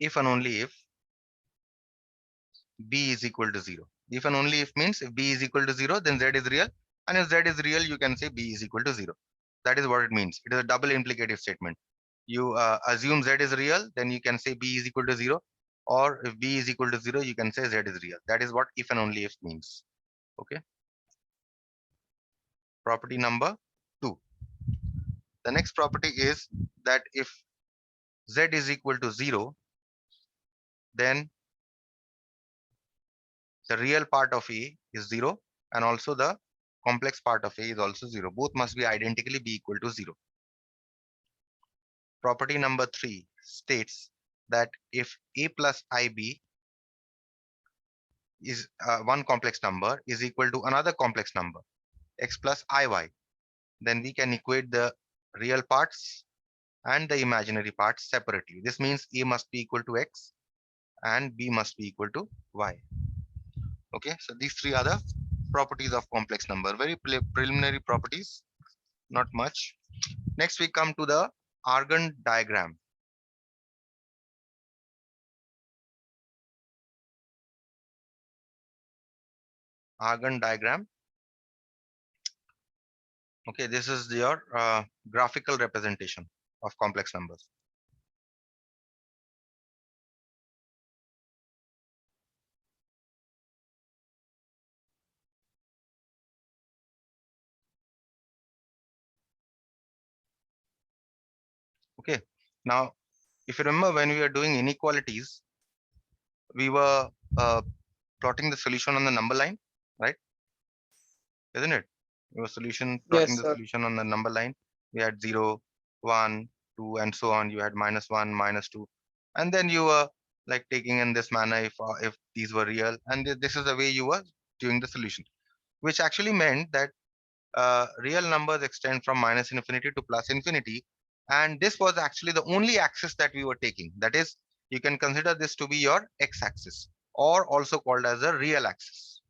if and only if b is equal to 0. If and only if means if b is equal to 0, then z is real. And if z is real, you can say b is equal to 0. That is what it means. It is a double implicative statement. You assume z is real, then you can say b is equal to 0. Or if b is equal to 0, you can say z is real. That is what if and only if means. Okay. Property number 2. The next property is that if z is equal to 0, then the real part of A is 0 and also the complex part of A is also 0. Both must be identically be equal to 0. Property number 3 states that if A plus IB is one complex number is equal to another complex number, x plus IY, then we can equate the real parts and the imaginary parts separately. This means A must be equal to x and B must be equal to y. Okay, so these three are the properties of complex number. Very preliminary properties, not much. Next, we come to the Argand diagram. Argand diagram. Okay, this is your graphical representation of complex numbers. Okay, now if you remember when we were doing inequalities, we were plotting the solution on the number line, right? Isn't it? We were plotting Yes, the sir. solution on the number line. We had 0, 1, 2, and so on. You had -1, -2, and then you were like taking in this manner if these were real, and this is the way you were doing the solution, which actually meant that real numbers extend from minus infinity to plus infinity. And this was actually the only axis that we were taking. That is, you can consider this to be your x-axis, or also called as a real axis.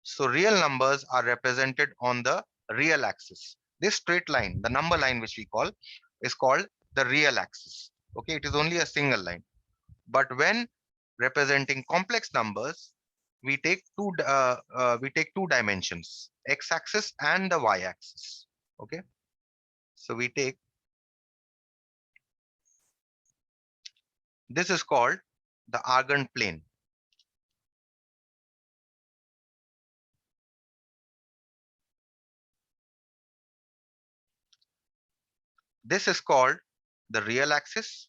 So real numbers are represented on the real axis. This straight line, the number line which we call, is called the real axis. Okay, it is only a single line. But when representing complex numbers, we take two dimensions, x-axis and the y-axis. Okay, so we take, this is called the Argand plane. This is called the real axis,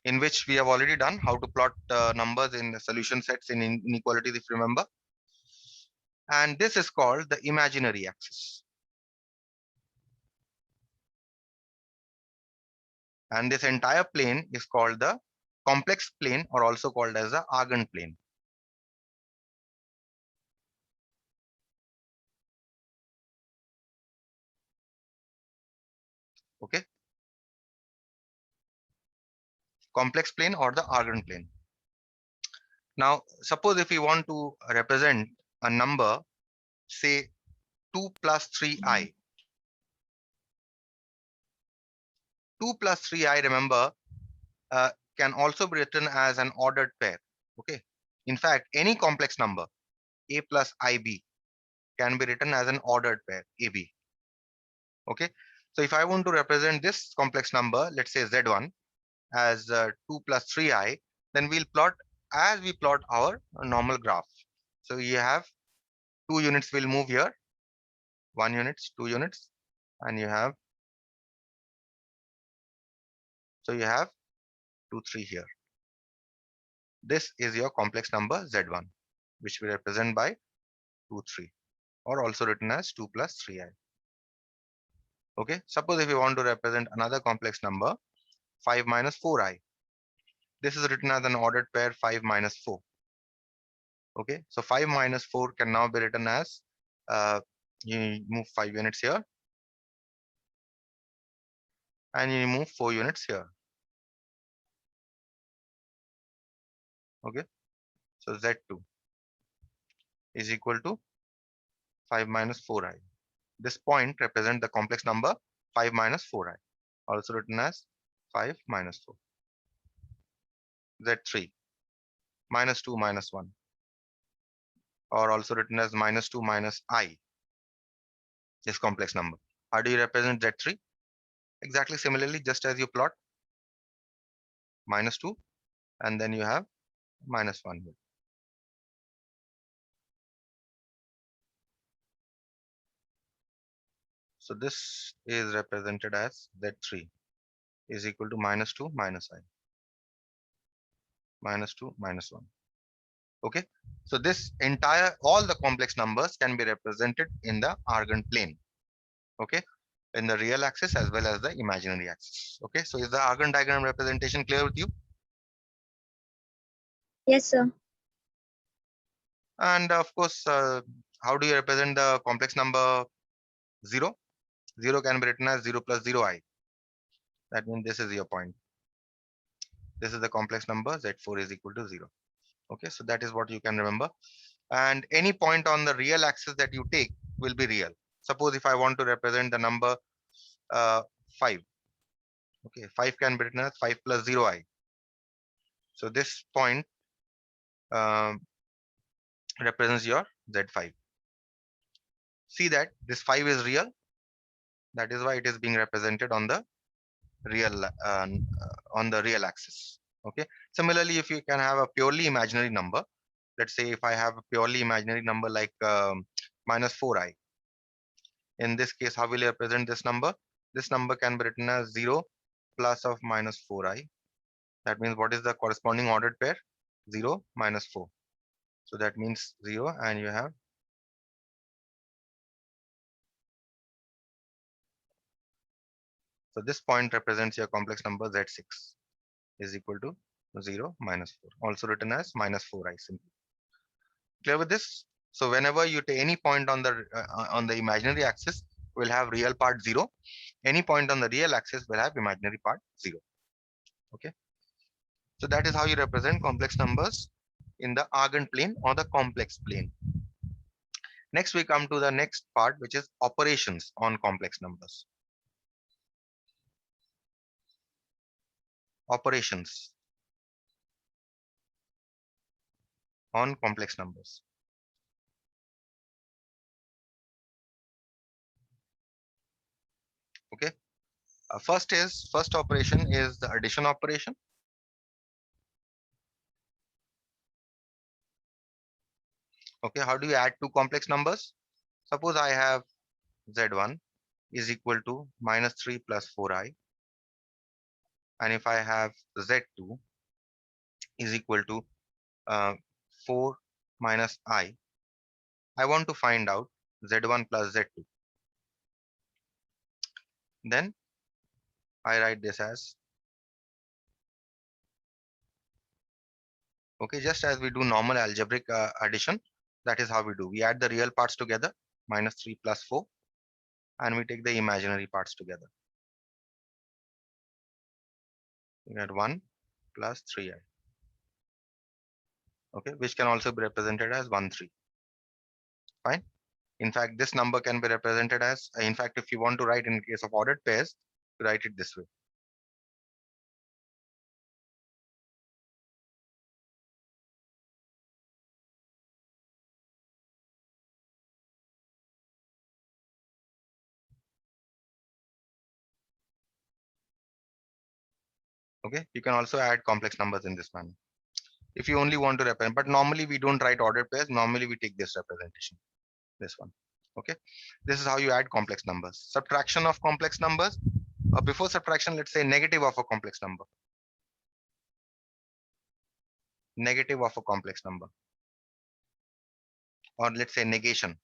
in which we have already done how to plot numbers in the solution sets in inequalities, if you remember. And this is called the imaginary axis. And this entire plane is called the complex plane, or also called as the Argand plane. Okay, complex plane or the Argand plane. Now, suppose if we want to represent a number, say 2 plus 3i. 2 plus 3i, remember, uh, can also be written as an ordered pair. Okay. In fact, any complex number, a plus ib, can be written as an ordered pair, ab. Okay. So if I want to represent this complex number, let's say z1, as 2 plus 3i, then we'll plot as we plot our normal graph. So you have 2 units will move here, 1 units, 2 units, and you have, so you have 2, 3 here. This is your complex number z1, which we represent by 2, 3, or also written as 2 plus 3i. Okay, suppose if you want to represent another complex number, 5 minus 4i. This is written as an ordered pair, 5 minus 4. Okay, so 5 minus 4 can now be written as, you move 5 units here, and you move 4 units here. Okay, so z2 is equal to 5 minus 4i. This point represents the complex number 5 minus 4i, also written as 5 minus 4. Z3 minus 2 minus 1, or also written as minus 2 minus I, this complex number. How do you represent Z3? Exactly similarly, just as you plot minus 2 and then you have minus 1 here. So this is represented as Z3 is equal to minus 2 minus I, minus 2 minus 1. Okay, so this entire, all the complex numbers can be represented in the Argand plane. Okay, in the real axis as well as the imaginary axis. Okay, so is the Argand diagram representation clear with you? Yes, sir. And of course, how do you represent the complex number 0? 0 can be written as 0 plus 0I. That means this is your point. This is the complex number, Z4 is equal to 0. Okay, so that is what you can remember. And any point on the real axis that you take will be real. Suppose if I want to represent the number 5. Okay, 5 can be written as 5 plus 0I. So this point um, represents your Z5. See that this 5 is real. That is why it is being represented on the real axis. Okay. Similarly, if you can have a purely imaginary number, let's say if I have a purely imaginary number like minus 4I. In this case, how will you represent this number? This number can be written as 0 plus of minus 4I. That means what is the corresponding ordered pair? 0 minus 4. So that means 0, and you have, so this point represents your complex number Z6 is equal to 0 minus 4, also written as minus 4I simply. Clear with this? So whenever you take any point on the imaginary axis, will have real part 0. Any point on the real axis will have imaginary part 0. Okay. So that is how you represent complex numbers in the Argand plane or the complex plane. Next, we come to the next part, which is operations on complex numbers. Operations on complex numbers. Okay. First operation is the addition operation. Okay. How do you add two complex numbers? Suppose I have Z1 is equal to minus 3 plus 4I. And if I have Z2 is equal to 4 minus I want to find out Z1 plus Z2. Then I write this as, okay, just as we do normal algebraic addition, that is how we do. We add the real parts together, minus 3 plus 4, and we take the imaginary parts together. We get 1 plus 3I. Okay, which can also be represented as 1, 3. Fine. In fact, this number can be represented as, in fact, if you want to write in case of ordered pairs, write it this way. Okay, you can also add complex numbers in this manner if you only want to represent, but normally we don't write ordered pairs. Normally we take this representation, this one. Okay, this is how you add complex numbers. Subtraction of complex numbers, before subtraction, let's say negative of a complex number. Negative of a complex number, or let's say negation.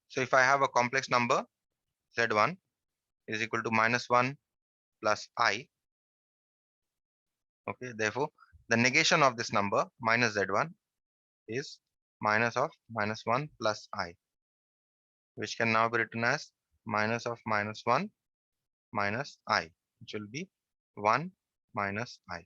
So if I have a complex number, Z1 is equal to minus 1 plus I. Okay, therefore, the negation of this number minus Z1 is minus of minus 1 plus I, which can now be written as minus of minus 1 minus I, which will be 1 minus I.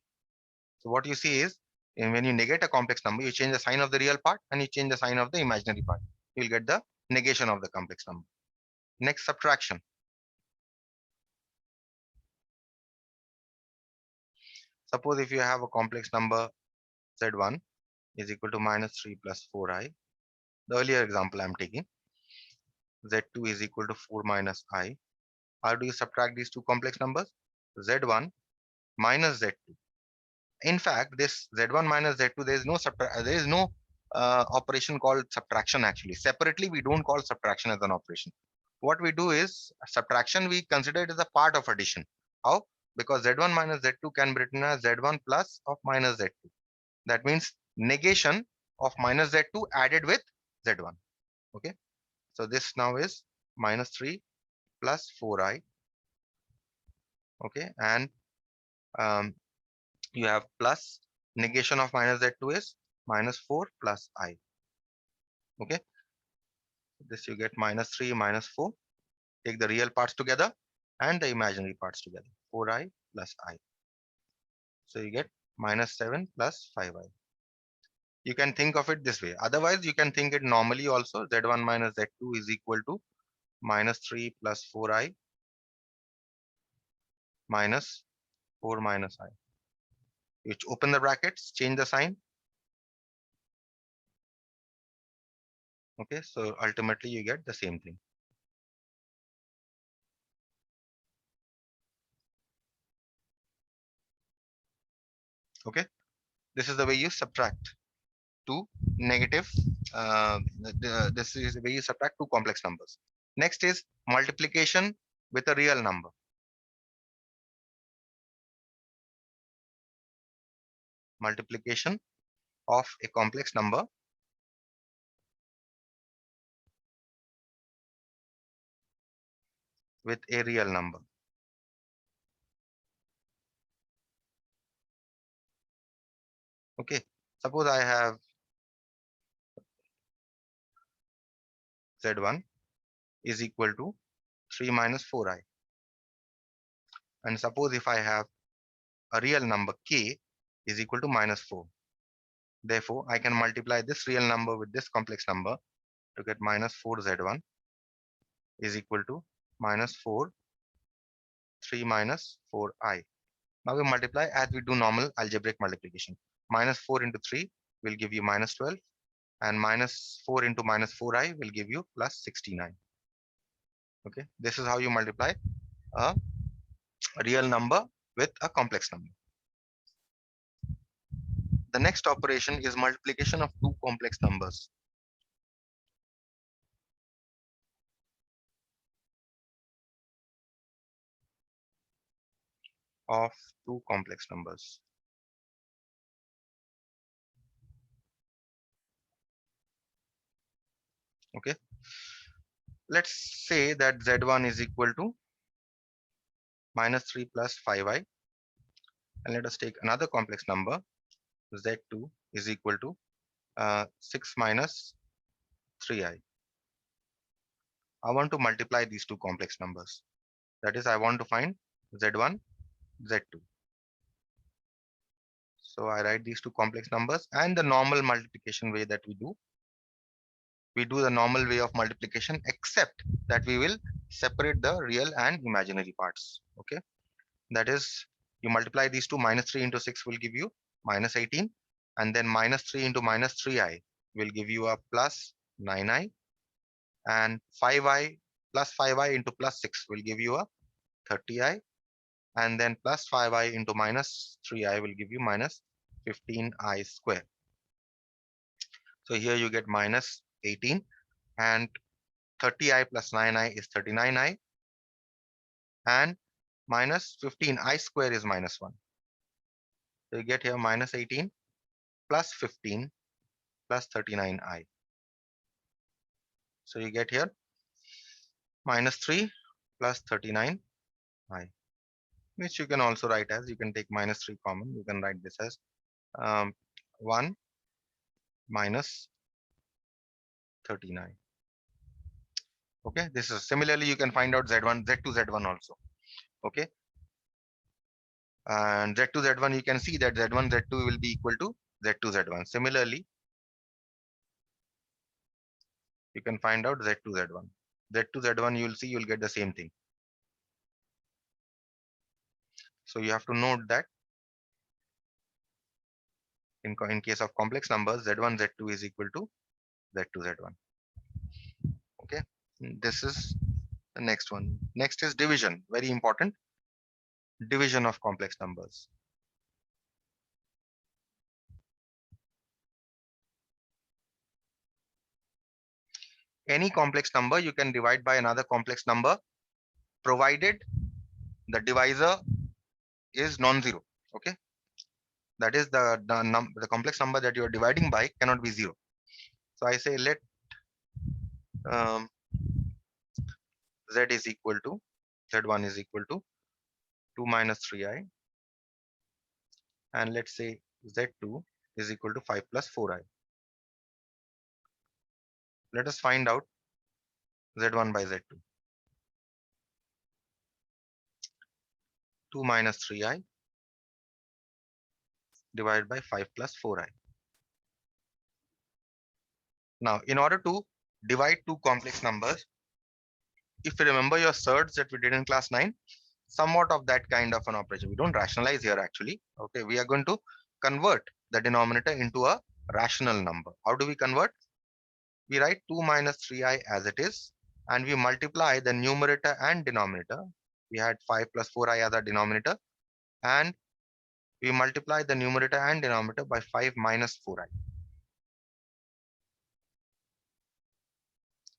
So what you see is, when you negate a complex number, you change the sign of the real part and you change the sign of the imaginary part. you'll get the negation of the complex number. Next, subtraction. Suppose if you have a complex number z1 is equal to minus 3 plus 4i. The earlier example I'm taking, z2 is equal to 4 minus i. How do you subtract these two complex numbers? Z1 minus Z2. In fact, this Z1 minus Z2, there is no operation called subtraction actually. Separately, we don't call subtraction as an operation. What we do is subtraction, we consider it as a part of addition. How? Because Z1 minus Z2 can be written as Z1 plus of minus Z2. That means negation of minus Z2 added with Z1. Okay. So this now is minus 3 plus 4i. Okay. And um, you have plus negation of minus z2 is minus 4 plus I. Okay, this you get minus 3 minus 4. Take the real parts together and the imaginary parts together. 4i plus I. So you get minus 7 plus 5i. You can think of it this way. Otherwise, you can think it normally also. Z1 minus Z2 is equal to minus 3 plus 4i minus 4 minus I. You open the brackets, change the sign. Okay, so ultimately you get the same thing. Okay, this is the way you subtract two negative. This is the way you subtract two complex numbers. Next is multiplication with a real number. Multiplication of a complex number with a real number. Okay, suppose I have z1 is equal to 3 minus 4i, and suppose if I have a real number k is equal to minus 4. Therefore, I can multiply this real number with this complex number to get minus 4z1 is equal to minus 4 3 minus 4i. Now we multiply as we do normal algebraic multiplication. Minus 4 into 3 will give you minus 12, and minus 4 into minus 4i will give you plus 69. Okay, this is how you multiply a real number with a complex number. The next operation is multiplication of two complex numbers. Of two complex numbers. Okay, let's say that z1 is equal to minus 3 plus 5i, and let us take another complex number. Z2 is equal to 6 minus 3i. I want to multiply these two complex numbers. That is, I want to find z1, z2. So I write these two complex numbers, and the normal multiplication way that we do the normal way of multiplication, except that we will separate the real and imaginary parts. Okay, that is, you multiply these two. Minus 3 into 6 will give you minus 18, and then minus 3 into minus 3i will give you a plus 9i, and 5i plus 5i into plus 6 will give you a 30i, and then plus 5i into minus 3i will give you minus 15i square. So here you get minus 18, and 30i plus 9i is 39i, and minus 15i square is minus 1. So you get here minus 18 plus 15 plus 39i. So you get here minus 3 plus 39i, which you can also write as, you can take minus 3 common, you can write this as 1 minus 39. Okay, this is similarly you can find out z1, z2, z1 also. Okay, and z2, z1, you can see that z1, z2 will be equal to z2, z1. Similarly, you can find out Z2, Z1. Z2, Z1, you'll see you'll get the same thing. So you have to note that in case of complex numbers, Z1, Z2 is equal to Z2, Z1. Okay, this is the next one. Next is division, very important. Division of complex numbers. Any complex number you can divide by another complex number, provided the divisor is non-zero. Okay, that is the complex number that you are dividing by cannot be zero. So I say let um, z is equal to z1 is equal to 2 minus 3i, and let's say z2 is equal to 5 plus 4i. Let us find out z1 by z2. 2 minus 3i divided by 5 plus 4i. Now, in order to divide two complex numbers, if you remember your surds that we did in class 9, somewhat of that kind of an operation. We don't rationalize here actually. Okay, we are going to convert the denominator into a rational number. How do we convert? We write 2 minus 3i as it is, and we multiply the numerator and denominator. We had 5 plus 4i as a denominator, and we multiply the numerator and denominator by 5 minus 4i.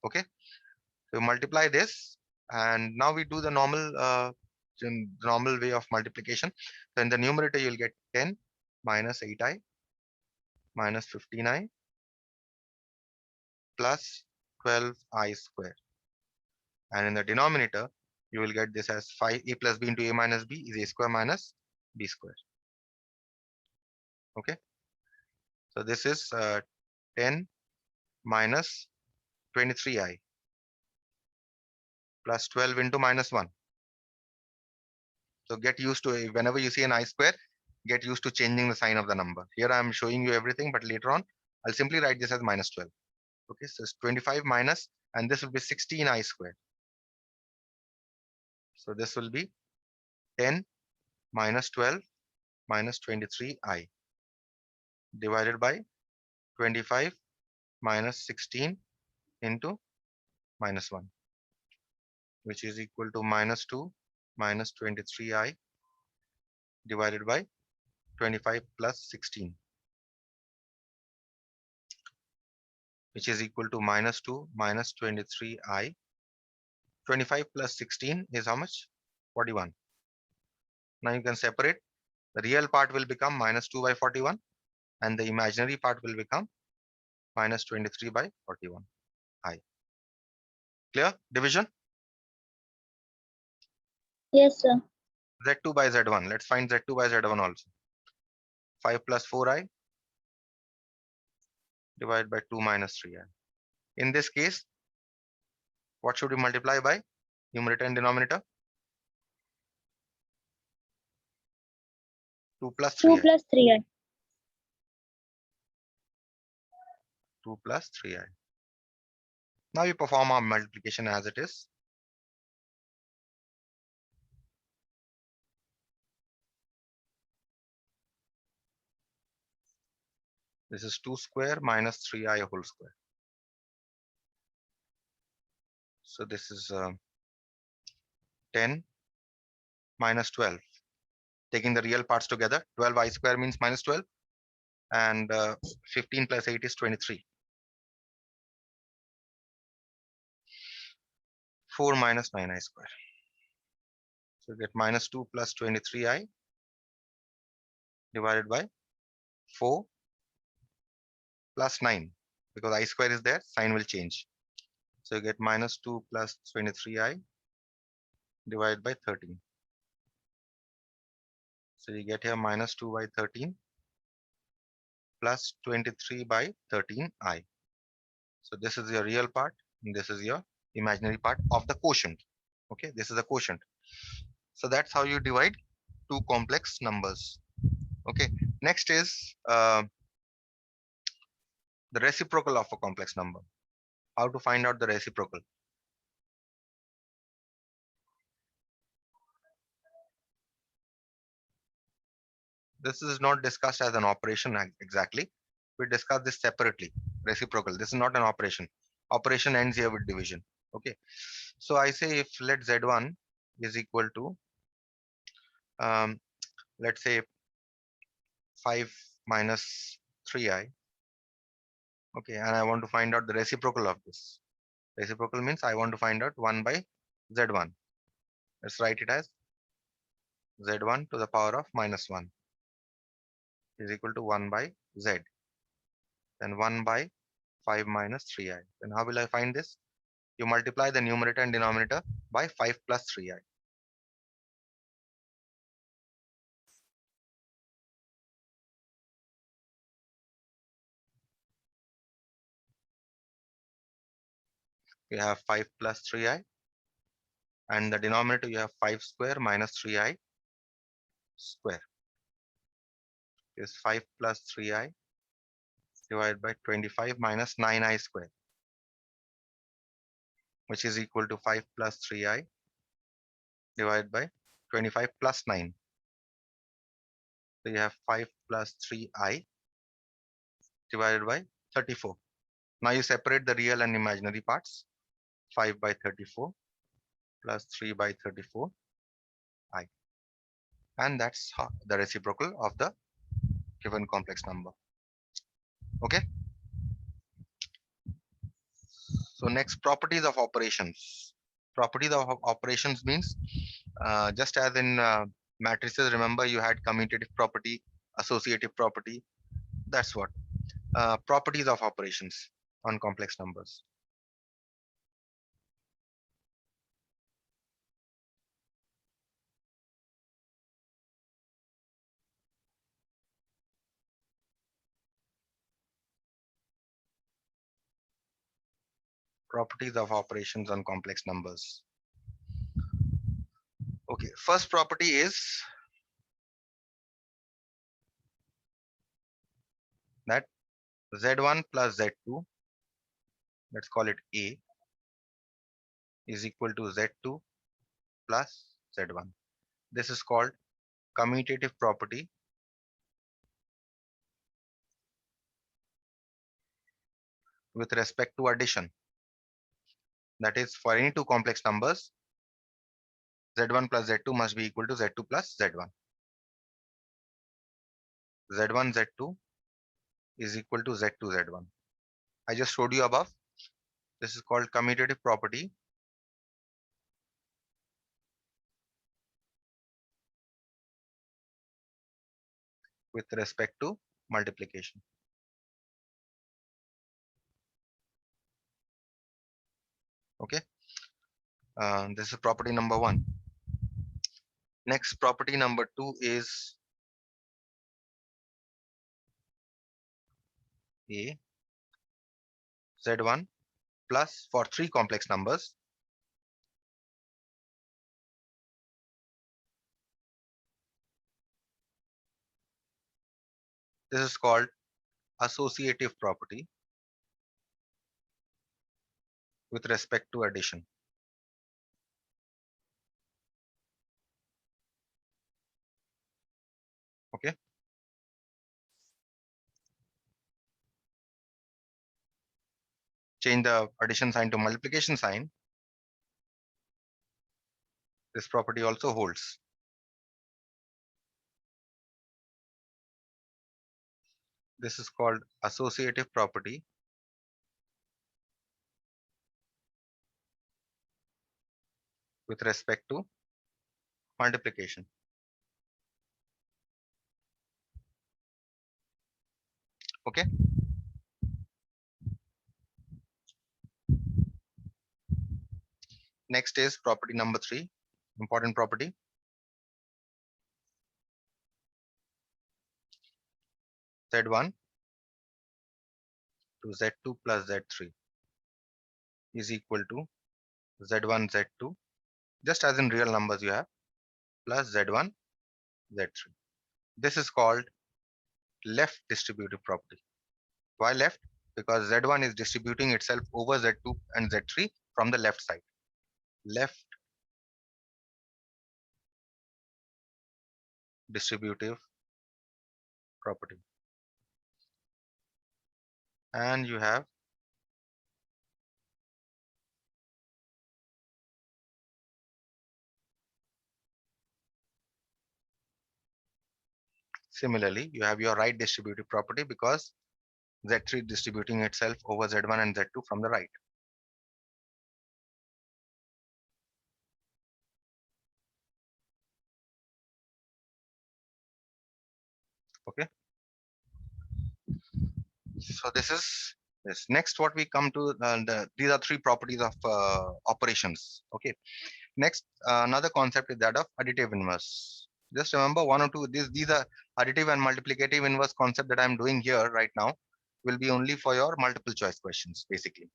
Okay, so multiply this, and now we do the normal way of multiplication. So in the numerator, you'll get 10 minus 8i minus 15i plus 12i square. And in the denominator, you will get this as 5a plus b into a minus b is a square minus b square. Okay. So this is 10 minus 23i plus 12 into minus 1. So get used to it. Whenever you see an I square, get used to changing the sign of the number. Here I am showing you everything, but later on, I'll simply write this as minus 12. Okay, so it's 25 minus, and this will be 16i squared. So this will be 10 minus 12 minus 23i divided by 25 minus 16 into minus 1, which is equal to minus 2 minus 23i divided by 25 plus 16, which is equal to minus 2 minus 23i. 25 plus 16 is how much? 41. Now you can separate. The real part will become minus 2 by 41, and the imaginary part will become minus 23 by 41 I. Clear? Division? Yes, sir. Z2 by Z1. Let's find Z2 by Z1 also. 5 plus 4i divided by 2 minus 3i. In this case, what should we multiply by? Numerator and denominator? 2 plus 2 3i. plus 3i. 2 plus 3i. Now we perform our multiplication as it is. This is 2 square minus 3i whole square. So this is 10 minus 12. Taking the real parts together, 12i square means minus 12, and 15 plus 8 is 23. 4 minus 9i square. So you get minus 2 plus 23i divided by 4 plus 9. Because I square is there, sign will change. So you get minus 2 plus 23i divided by 13. So you get here minus 2 by 13 plus 23 by 13i. So this is your real part, and this is your imaginary part of the quotient. Okay, this is a quotient. So that's how you divide two complex numbers. Okay, next is the reciprocal of a complex number. How to find out the reciprocal? This is not discussed as an operation exactly. We discuss this separately. Reciprocal. This is not an operation. Operation ends here with division. Okay. So I say if let Z1 is equal to um, let's say 5 minus 3i. Okay, and I want to find out the reciprocal of this. Reciprocal means I want to find out 1 by Z1. Let's write it as Z1 to the power of minus 1 is equal to 1 by Z. Then 1 by 5 minus 3i. Then how will I find this? You multiply the numerator and denominator by 5 plus 3i. You have 5 plus 3i, and the denominator you have 5 square minus 3i square is 5 plus 3i divided by 25 minus 9i square, which is equal to 5 plus 3i divided by 25 plus 9. So you have 5 plus 3i divided by 34. Now you separate the real and imaginary parts. 5 by 34 plus 3 by 34 I. And that's the reciprocal of the given complex number. Okay. So next, properties of operations. Properties of operations means just as in matrices, remember you had commutative property, associative property. That's what. Properties of operations on complex numbers. Properties of operations on complex numbers. Okay, first property is that Z1 plus Z2, let's call it A, is equal to Z2 plus Z1. This is called commutative property with respect to addition. That is, for any two complex numbers, Z1 plus Z2 must be equal to Z2 plus Z1. Z1 Z2 is equal to Z2 Z1. I just showed you above. This is called commutative property with respect to multiplication. Okay. This is property number 1. Next, property number 2 is A Z1 plus for 3 complex numbers. This is called associative property with respect to addition. Okay. Change the addition sign to multiplication sign. This property also holds. This is called associative property with respect to multiplication. Okay. Next is property number 3, important property. Z1 to Z2 plus Z3 is equal to Z1 Z2, just as in real numbers you have, plus Z1 Z3. This is called left distributive property. Why left? because Z1 is distributing itself over Z2 and Z3 from the left side. Left distributive property. And you have similarly, you have your right distributive property because Z3 distributing itself over Z1 and Z2 from the right. Okay. So this is this. Next, what we come to, these are three properties of operations. Okay. Next, another concept is that of additive inverse. Just remember one or two, these are additive and multiplicative inverse concept that I'm doing here right now will be only for your multiple choice questions, basically.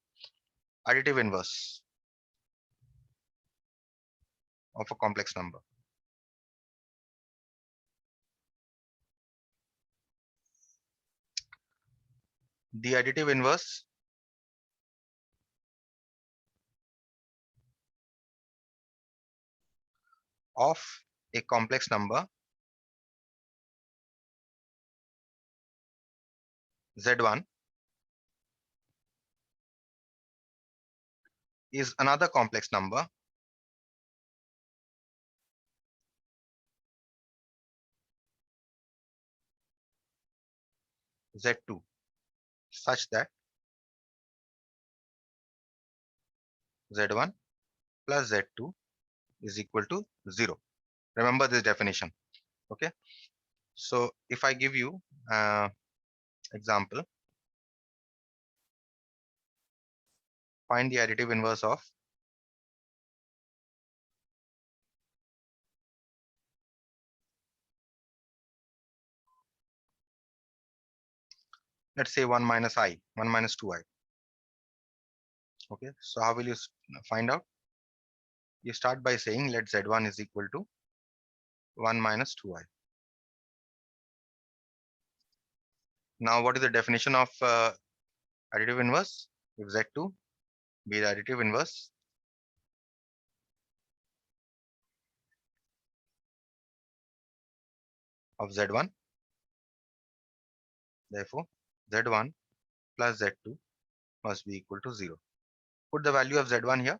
Additive inverse of a complex number. The additive inverse of a complex number Z1 is another complex number Z2 such that Z1 plus Z2 is equal to 0. Remember this definition. Okay. So if I give you example, find the additive inverse of let's say 1 minus I, 1 minus 2I. Okay. So how will you find out? You start by saying let Z1 is equal to 1 minus 2I. Now what is the definition of additive inverse? If Z2 be the additive inverse of Z1, therefore Z1 plus Z2 must be equal to 0. Put the value of Z1 here.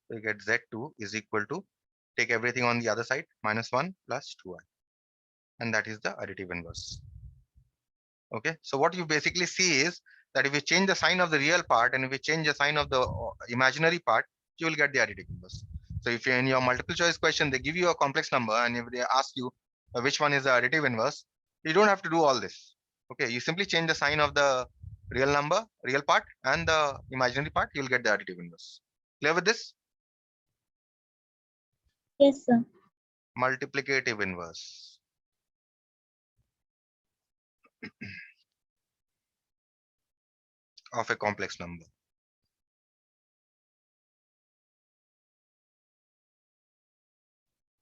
So you get Z2 is equal to, take everything on the other side, minus 1 plus 2I. And that is the additive inverse. Okay. So what you basically see is that if you change the sign of the real part and if you change the sign of the imaginary part, you will get the additive inverse. So if you're in your multiple choice question, they give you a complex number and if they ask you which one is the additive inverse, you don't have to do all this. Okay. You simply change the sign of the real number, real part and the imaginary part, you'll get the additive inverse. Clear with this? Yes, sir. Multiplicative inverse. Of a complex number.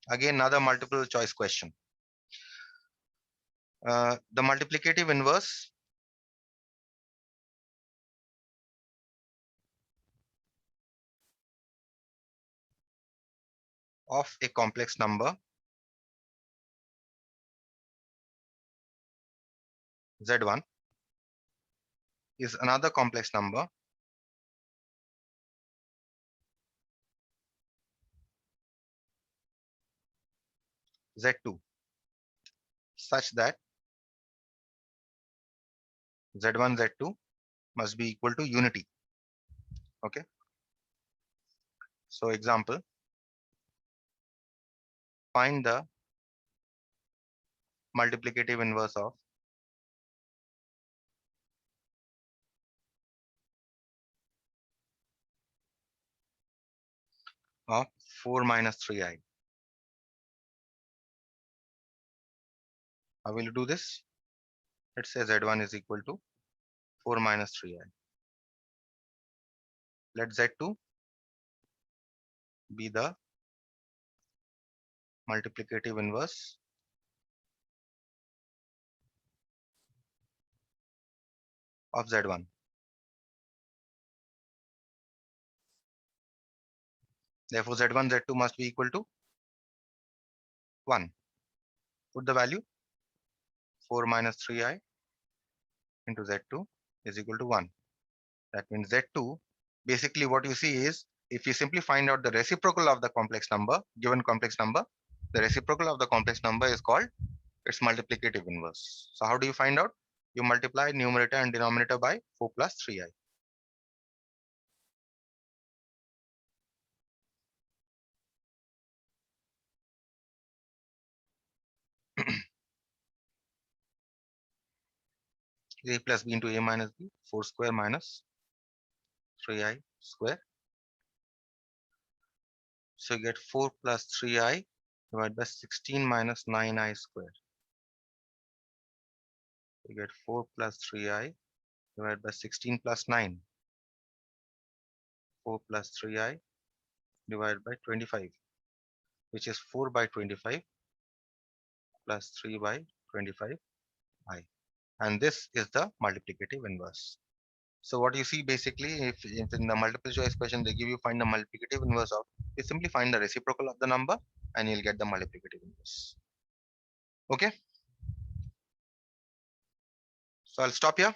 Again, another multiple choice question. The multiplicative inverse of a complex number Z1 is another complex number Z2 such that Z1 Z2 must be equal to unity. Okay. So example, find the multiplicative inverse of of 4 minus 3I. How will you do this? Let's say Z1 is equal to 4 minus 3I. Let Z2 be the multiplicative inverse of Z1. Therefore, Z1, Z2 must be equal to 1. Put the value 4 minus 3i into Z2 is equal to 1. That means Z2, basically what you see is, if you simply find out the reciprocal of the complex number, given complex number, the reciprocal of the complex number is called its multiplicative inverse. So how do you find out? You multiply numerator and denominator by 4 plus 3i. 3 plus b into a minus b, 4 square minus 3i square. So you get 4 plus 3i divided by 16 minus 9i square. You get 4 plus 3i divided by 16 plus 9. 4 plus 3i divided by 25, which is 4 by 25 plus 3 by 25i. And this is the multiplicative inverse. So what you see basically, if in the multiple choice question they give you find the multiplicative inverse of, you simply find the reciprocal of the number and you'll get the multiplicative inverse. Okay. So I'll stop here.